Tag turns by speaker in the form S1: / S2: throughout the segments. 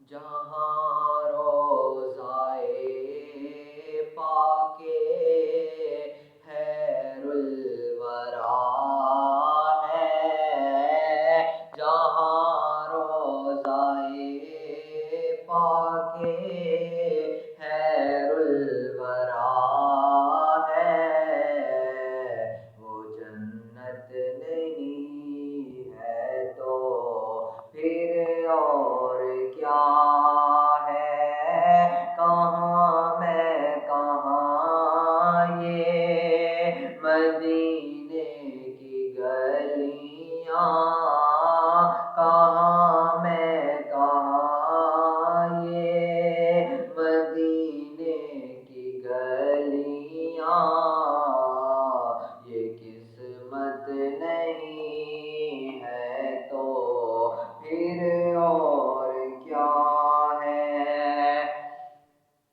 S1: جہاں روضائے پاکِ خیر الورا ہے، جہاں روضائے پاکِ خیر الورا ہے، وہ جنت نہیں ہے تو پھر اور کیا ہے؟ کہاں میں کہاں یہ مدینے کی گلیاں، کہاں میں کہاں یہ مدینے کی گلیاں، یہ قسمت نہیں ہے تو پھر اور کیا ہے؟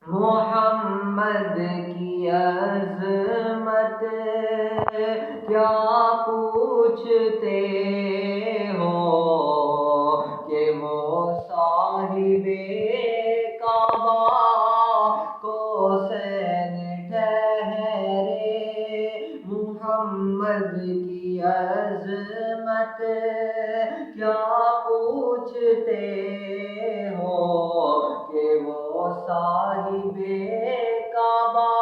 S1: محمد کی عظمت کیا پوچھتے ہو کہ وہ صاحب کعبہ قوسین ٹھہرے، محمد کی عظمت کیا پوچھتے ہو کہ وہ صاحب کعبہ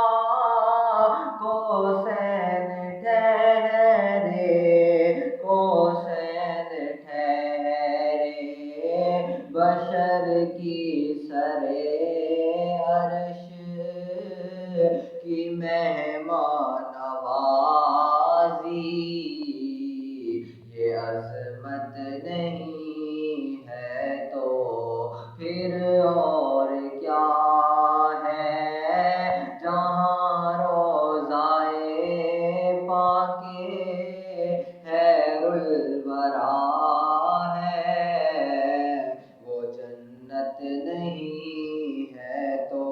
S1: قوسین ٹھہرے، قوسین ٹھہرے، بشر کی سرِ عرش کی مہمان نوازی، یہ عظمت نہیں ہے تو پھر اور کیا ہے؟ جہاں روضائے پاکِ خیر الورا ہے، وہ جنت نہیں ہے تو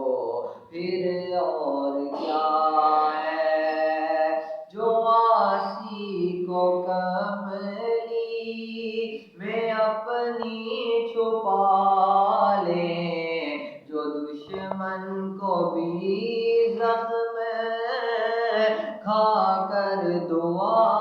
S1: پھر اور کیا ہے؟ جو عاصی کو کملی میں اپنی چھپا لے، جو دشمن کو بھی زخم کھا کر دعا